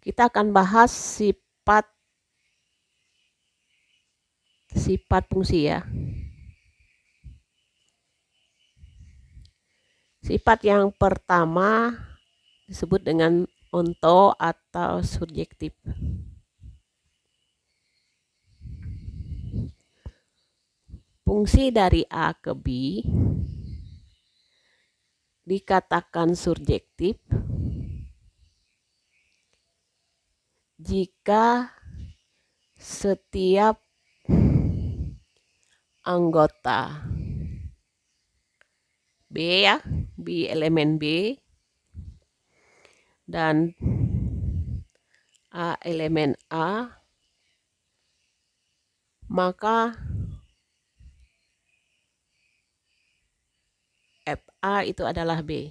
kita akan bahas sifat fungsi ya. Sifat yang pertama disebut dengan onto atau subjektif. Fungsi dari A ke B dikatakan subjektif jika setiap anggota B ya, B elemen B dan A elemen A, maka FA itu adalah B.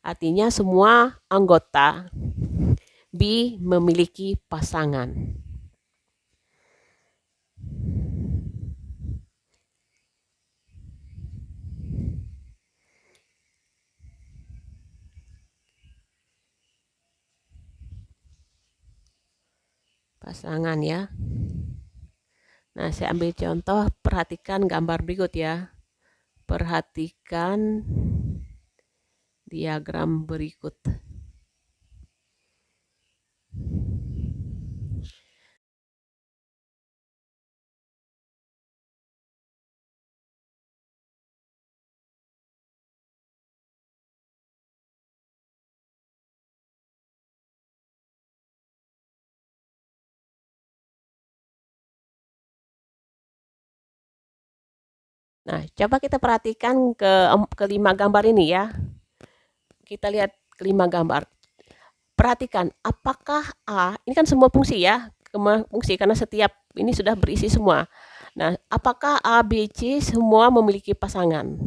Artinya semua anggota B memiliki pasangan. Pasangan ya. Nah, saya ambil contoh, perhatikan gambar berikut ya. Perhatikan diagram berikut. Nah, coba kita perhatikan kelima gambar ini ya. Kita lihat kelima gambar. Perhatikan, apakah A, ini kan semua fungsi ya, fungsi karena setiap ini sudah berisi semua. Nah, apakah A, B, C semua memiliki pasangan?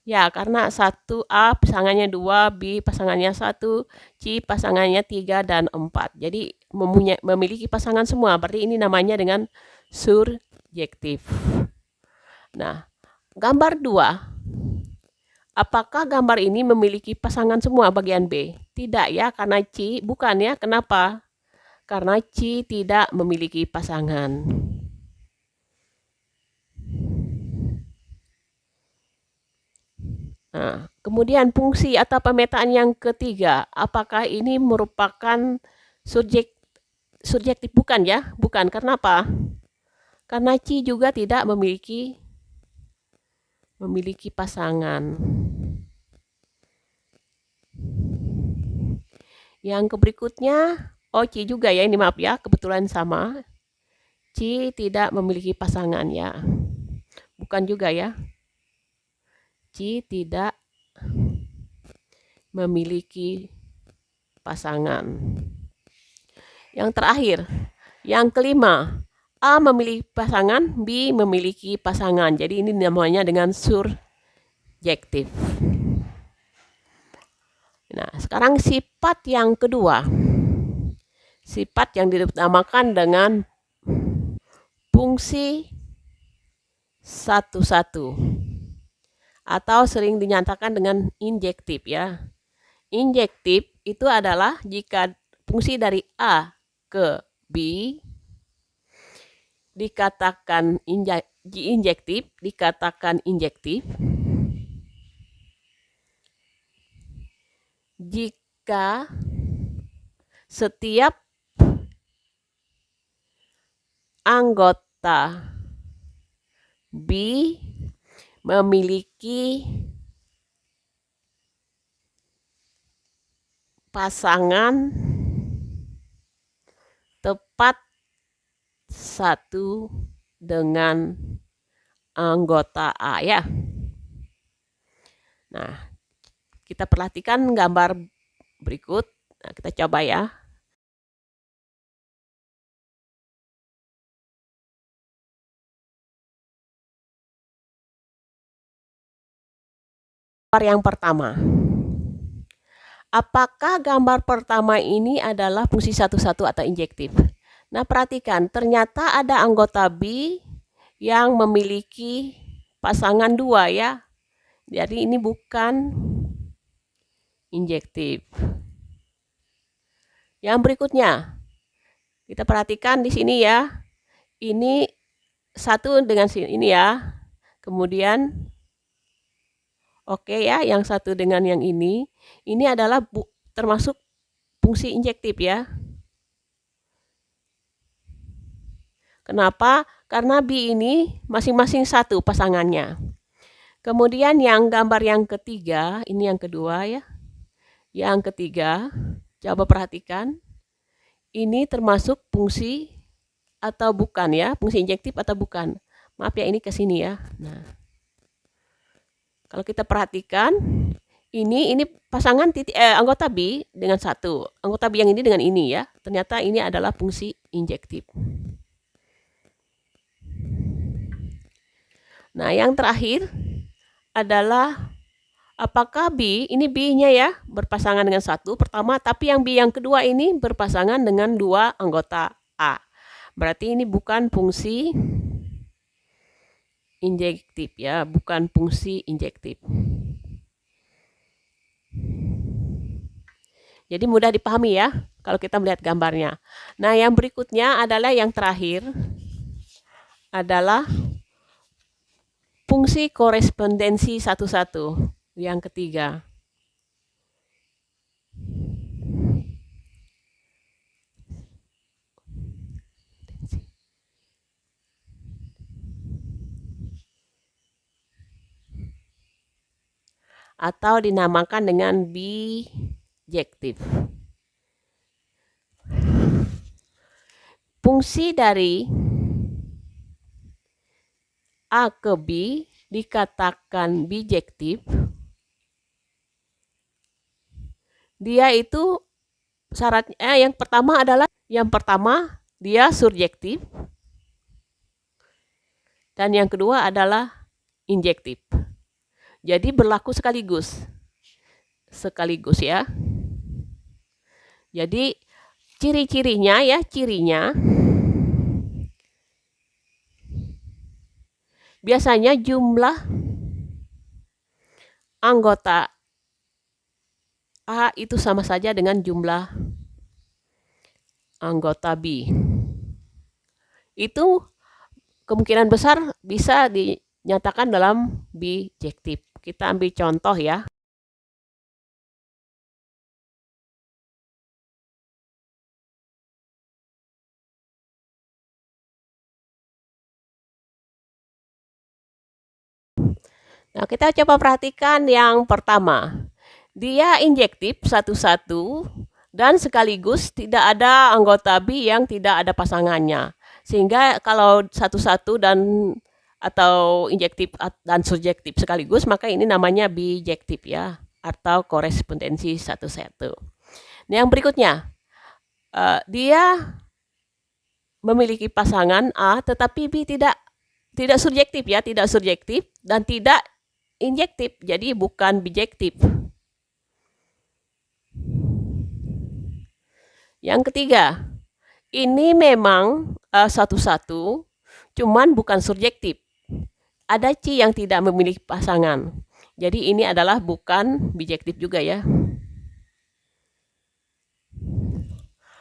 Ya, karena 1 A pasangannya 2, B pasangannya 1, C pasangannya 3 dan 4. Jadi memiliki pasangan semua, berarti ini namanya dengan surjektif. Nah, gambar 2. Apakah gambar ini memiliki pasangan semua bagian B? Tidak ya, karena C bukan ya. Kenapa? Karena C tidak memiliki pasangan. Nah, kemudian fungsi atau pemetaan yang ketiga, apakah ini merupakan subjektif? Bukan ya, bukan. Kenapa? Karena C juga tidak memiliki pasangan. Yang berikutnya, C juga ya, ini maaf ya, kebetulan sama. C tidak memiliki pasangan ya. Bukan juga ya. C tidak memiliki pasangan. Yang terakhir, yang kelima, A memiliki pasangan, B memiliki pasangan. Jadi ini namanya dengan surjektif. Nah, sekarang sifat yang kedua. Sifat yang dinamakan dengan fungsi satu-satu atau sering dinyatakan dengan injektif ya. Injektif itu adalah jika fungsi dari A ke B dikatakan injektif, jika setiap anggota B memiliki pasangan tepat satu dengan anggota A ya. Nah, kita perhatikan gambar berikut. Nah, kita coba ya. Gambar yang pertama. Apakah gambar pertama ini adalah fungsi satu-satu atau injektif? Nah, perhatikan, ternyata ada anggota B yang memiliki pasangan 2 ya. Jadi ini bukan injektif. Yang berikutnya, kita perhatikan di sini ya. Ini satu dengan ini ya. Kemudian, oke ya, yang satu dengan yang ini. Ini adalah termasuk fungsi injektif ya. Kenapa? Karena B ini masing-masing satu pasangannya. Kemudian yang gambar yang ketiga, ini yang kedua ya. Yang ketiga, coba perhatikan. Ini termasuk fungsi atau bukan ya, fungsi injektif atau bukan. Maaf ya, ini ke sini ya. Nah, kalau kita perhatikan, ini pasangan anggota B dengan satu, anggota B yang ini dengan ini ya. Ternyata ini adalah fungsi injektif. Nah, yang terakhir adalah apakah B, ini B-nya ya, berpasangan dengan satu pertama, tapi yang B yang kedua ini berpasangan dengan dua anggota A. Berarti ini bukan fungsi injektif ya, bukan fungsi injektif. Jadi mudah dipahami ya, kalau kita melihat gambarnya. Nah, yang berikutnya adalah yang terakhir, adalah fungsi korespondensi satu-satu, yang ketiga. Atau dinamakan dengan bijektif. Fungsi dari A ke B dikatakan bijektif. Dia itu syaratnya yang pertama adalah dia surjektif. Dan yang kedua adalah injektif. Jadi berlaku sekaligus. Sekaligus ya. Jadi ciri-cirinya ya, biasanya jumlah anggota A itu sama saja dengan jumlah anggota B. Itu kemungkinan besar bisa dinyatakan dalam bijektif. Kita ambil contoh ya. Nah, kita coba perhatikan yang pertama. Dia injektif satu-satu dan sekaligus tidak ada anggota B yang tidak ada pasangannya. Sehingga kalau satu-satu dan atau injektif dan surjektif sekaligus, maka ini namanya bijektif ya, atau korespondensi satu-satu. Nah, yang berikutnya, dia memiliki pasangan A, tetapi B tidak surjektif ya, tidak surjektif dan tidak injektif, jadi bukan bijektif. Yang ketiga, ini memang satu-satu, cuman bukan surjektif. Ada C yang tidak memiliki pasangan. Jadi ini adalah bukan bijektif juga ya.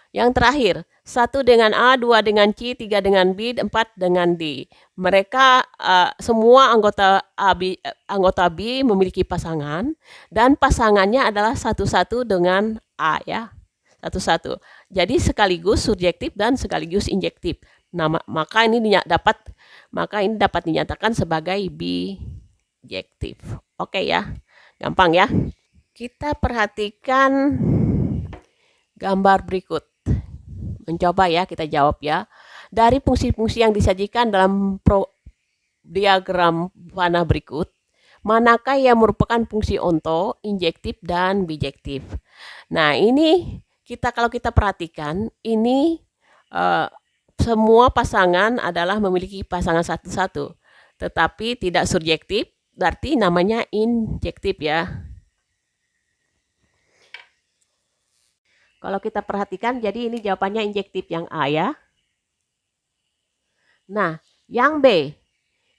Yang terakhir, 1 dengan A, 2 dengan C, 3 dengan B, 4 dengan D. Mereka semua anggota B memiliki pasangan dan pasangannya adalah satu-satu dengan A ya. Satu-satu. Jadi sekaligus surjektif dan sekaligus injektif. Nah, maka ini dapat dinyatakan sebagai bijektif. Oke ya. Gampang ya. Kita perhatikan gambar berikut. Mencoba ya, kita jawab ya. Dari fungsi-fungsi yang disajikan dalam diagram panah berikut, manakah yang merupakan fungsi onto, injektif, dan bijektif? Nah, ini kalau kita perhatikan, ini semua pasangan adalah memiliki pasangan satu-satu, tetapi tidak surjektif, berarti namanya injektif ya. Kalau kita perhatikan, jadi ini jawabannya injektif yang A ya. Nah, yang B,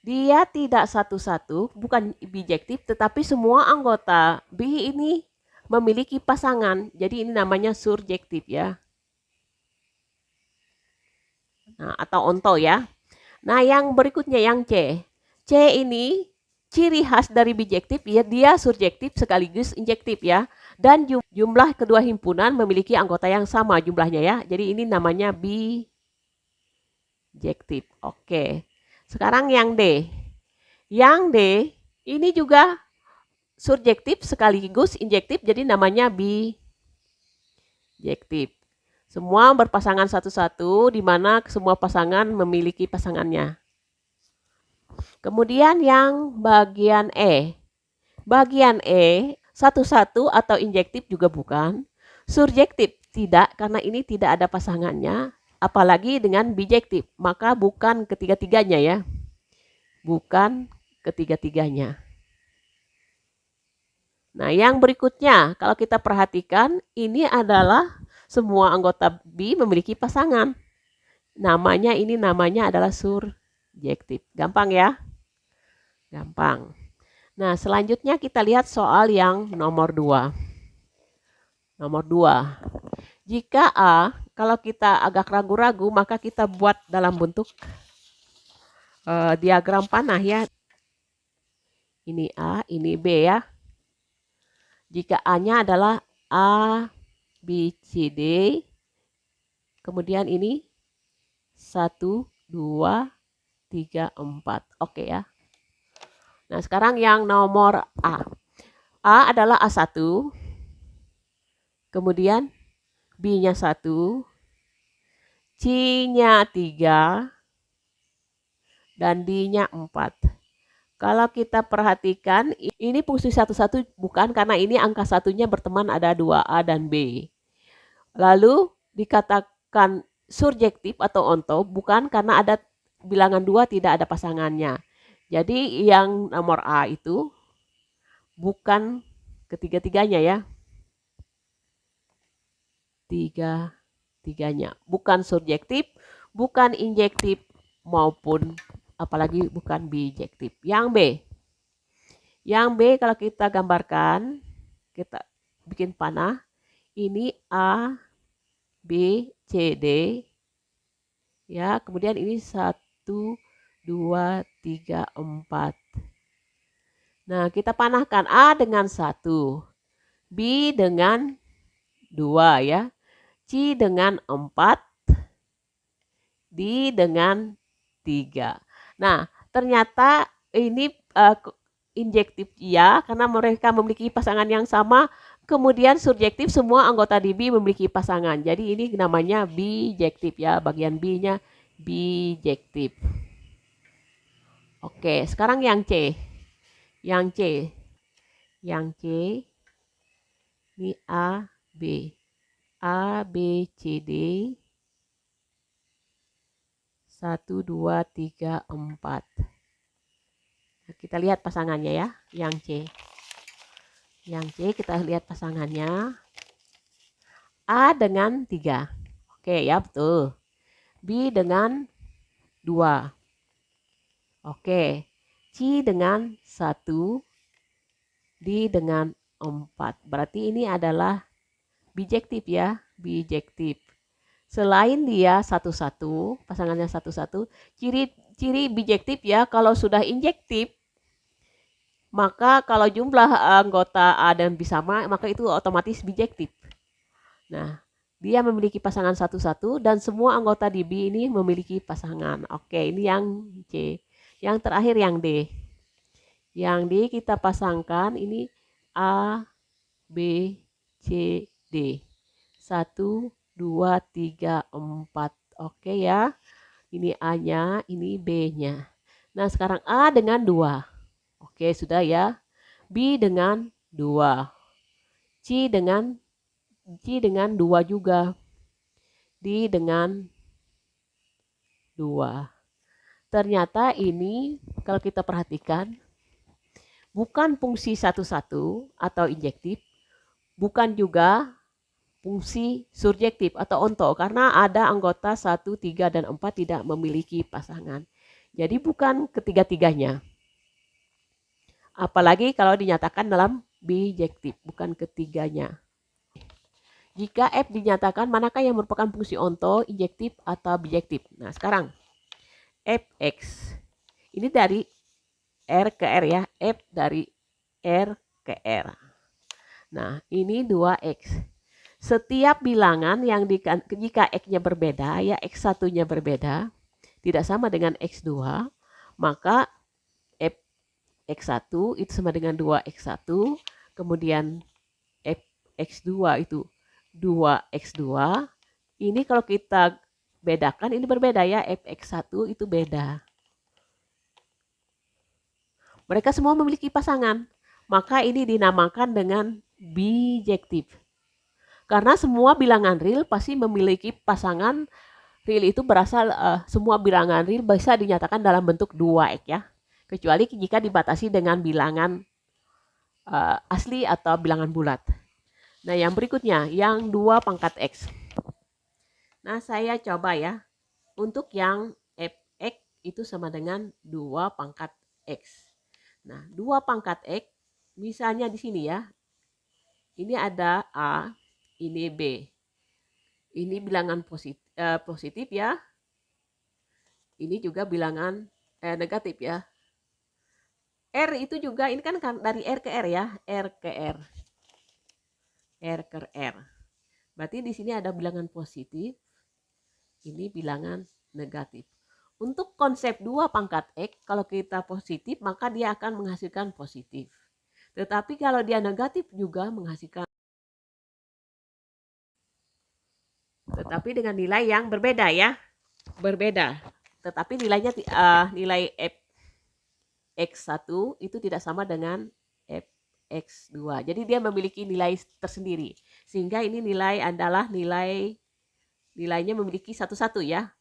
dia tidak satu-satu, bukan bijektif, tetapi semua anggota B ini memiliki pasangan. Jadi ini namanya surjektif ya. Nah, atau onto ya. Nah, yang berikutnya yang C. C ini ciri khas dari bijektif ya, dia surjektif sekaligus injektif ya. Dan jumlah kedua himpunan memiliki anggota yang sama jumlahnya ya. Jadi ini namanya bijektif. Oke. Sekarang yang D. Yang D ini juga surjektif sekaligus injektif, jadi namanya bijektif. Semua berpasangan satu-satu, di mana semua pasangan memiliki pasangannya. Kemudian yang bagian E. Bagian E, satu-satu atau injektif juga bukan. Surjektif tidak, karena ini tidak ada pasangannya. Apalagi dengan bijektif, maka bukan ketiga-tiganya ya. Bukan ketiga-tiganya. Nah, yang berikutnya, kalau kita perhatikan, ini adalah semua anggota B memiliki pasangan. Namanya adalah surjektif. Gampang ya? Gampang. Nah, selanjutnya kita lihat soal yang nomor 2. Nomor 2. Jika A, kalau kita agak ragu-ragu, maka kita buat dalam bentuk diagram panah ya. Ini A, ini B ya. Jika A-nya adalah A, B, C, D. Kemudian ini 1, 2, 3, 4. Oke ya. Nah, sekarang yang nomor A. A adalah A1. Kemudian B-nya 1. C-nya 3. Dan D-nya 4. Kalau kita perhatikan, ini fungsi satu-satu bukan, karena ini angka satunya berteman ada 2A dan B. Lalu dikatakan surjektif atau onto bukan, karena ada bilangan 2 tidak ada pasangannya. Jadi yang nomor A itu bukan ketiga-tiganya ya. Tiga-tiganya. Bukan surjektif, bukan injektif, maupun apalagi bukan bijektif. Yang B. Yang B kalau kita gambarkan, kita bikin panah. Ini A, B, C, D. Ya, kemudian ini 1, 2, 3, 4. Nah, kita panahkan A dengan 1. B dengan 2 ya. C dengan 4. D dengan 3. Nah, ternyata ini injektif ya, karena mereka memiliki pasangan yang sama. Kemudian surjektif, semua anggota di B memiliki pasangan. Jadi ini namanya bijektif ya, bagian B-nya bijektif. Oke, sekarang yang C. Yang C. Yang C. Ini A, B. A, B, C, D. 1, 2, 3, 4. Nah, kita lihat pasangannya ya, yang C. Yang C kita lihat pasangannya. A dengan 3. Oke ya, betul. B dengan 2. Oke. C dengan 1. D dengan 4. Berarti ini adalah bijektif ya, bijektif. Selain dia satu-satu, pasangannya satu-satu, ciri bijektif ya, kalau sudah injektif, maka kalau jumlah anggota A dan B sama, maka itu otomatis bijektif. Nah, dia memiliki pasangan satu-satu dan semua anggota di B ini memiliki pasangan. Oke, ini yang C. Yang terakhir yang D. Yang D kita pasangkan ini A, B, C, D. 1, 2, 3, 4. Oke ya. Ini A-nya, ini B-nya. Nah, sekarang A dengan 2. Oke, sudah ya. B dengan 2. C dengan 2 juga. D dengan 2. Ternyata ini kalau kita perhatikan bukan fungsi satu-satu atau injektif, bukan juga fungsi surjektif atau onto, karena ada anggota 1, 3, dan 4 tidak memiliki pasangan. Jadi bukan ketiga-tiganya. Apalagi kalau dinyatakan dalam bijektif, bukan ketiganya. jika F dinyatakan manakah yang merupakan fungsi onto, injektif, atau bijektif. Nah, sekarang Fx ini dari R ke R ya, F dari R ke R. Nah, ini 2X. Setiap bilangan yang jika X-nya berbeda, ya X1-nya berbeda, tidak sama dengan X2, maka F X1 itu sama dengan 2X1, kemudian F X2 itu 2X2. Ini kalau kita bedakan, ini berbeda ya, Fx1 itu beda. Mereka semua memiliki pasangan, maka ini dinamakan dengan bijektif. Karena semua bilangan real pasti memiliki pasangan. Real itu berasal, semua bilangan real bisa dinyatakan dalam bentuk 2X ya. Kecuali jika dibatasi dengan bilangan asli atau bilangan bulat. Nah, yang berikutnya, yang 2 pangkat X. Nah, saya coba ya. Untuk yang Fx itu sama dengan 2 pangkat X. Nah, 2 pangkat X, misalnya di sini ya. Ini ada A, ini B. Ini bilangan positif ya. Ini juga bilangan negatif ya. R itu juga, ini kan dari R ke R ya. R ke R. R ke R. Berarti di sini ada bilangan positif. Ini bilangan negatif. Untuk konsep 2 pangkat X, kalau kita positif, maka dia akan menghasilkan positif. Tetapi kalau dia negatif juga menghasilkan. Tetapi dengan nilai yang berbeda ya. Berbeda. Tetapi nilainya nilai X1 itu tidak sama dengan X2. Jadi dia memiliki nilai tersendiri. Sehingga ini nilai adalah nilainya memiliki satu-satu ya.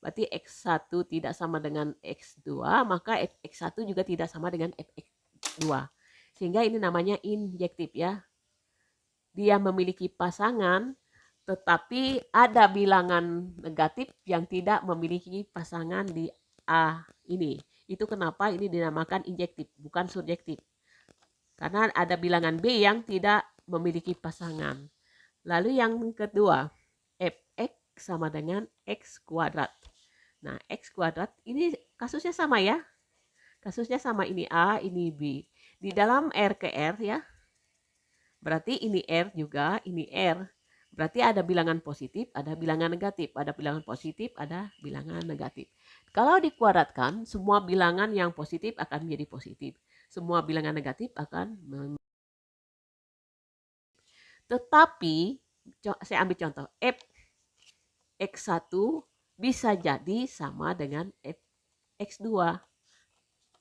Berarti X1 tidak sama dengan X2, maka X1 juga tidak sama dengan X2. Sehingga ini namanya injektif ya. Dia memiliki pasangan, tetapi ada bilangan negatif yang tidak memiliki pasangan di A ini. Itu kenapa ini dinamakan injektif, bukan surjektif. Karena ada bilangan B yang tidak memiliki pasangan. Lalu yang kedua, Fx sama dengan X kuadrat. Nah, X kuadrat ini kasusnya sama ya. Kasusnya sama, ini A, ini B. Di dalam R ke R ya. Berarti ini R juga, ini R. Berarti ada bilangan positif, ada bilangan negatif. Ada bilangan positif, ada bilangan negatif. Kalau dikuadratkan, semua bilangan yang positif akan menjadi positif. Semua bilangan negatif akan tetapi, saya ambil contoh, F X1 bisa jadi sama dengan F X2.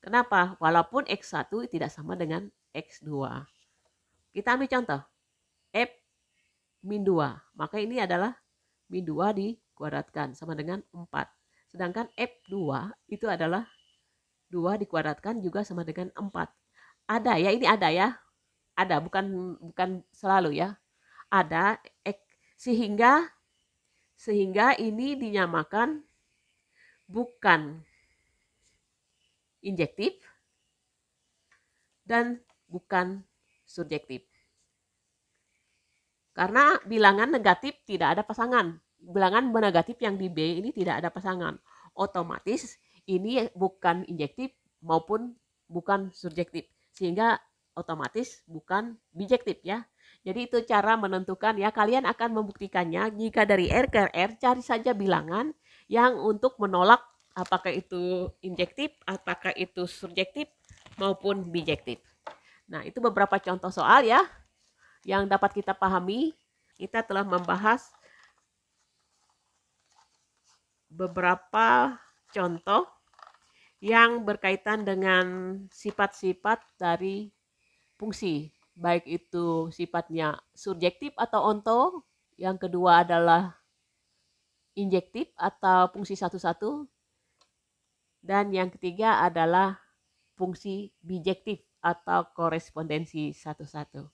Kenapa? Walaupun X1 tidak sama dengan X2. Kita ambil contoh, F min 2. Maka ini adalah min 2 dikuadratkan sama dengan 4. Sedangkan F2 itu adalah 2 dikuadratkan juga sama dengan 4. Ada ya, ini ada ya. Ada, bukan selalu ya. Ada, sehingga ini dinyamakan bukan injektif dan bukan surjektif. Karena bilangan negatif tidak ada pasangan. Bilangan negatif yang di B ini tidak ada pasangan. Otomatis ini bukan injektif maupun bukan surjektif. Sehingga otomatis bukan bijektif ya. Jadi itu cara menentukan ya. Kalian akan membuktikannya jika dari R ke R cari saja bilangan yang untuk menolak apakah itu injektif, apakah itu surjektif maupun bijektif. Nah, itu beberapa contoh soal ya yang dapat kita pahami. Kita telah membahas beberapa contoh yang berkaitan dengan sifat-sifat dari fungsi, baik itu sifatnya surjektif atau onto, yang kedua adalah injektif atau fungsi satu-satu, dan yang ketiga adalah fungsi bijektif atau korespondensi satu-satu.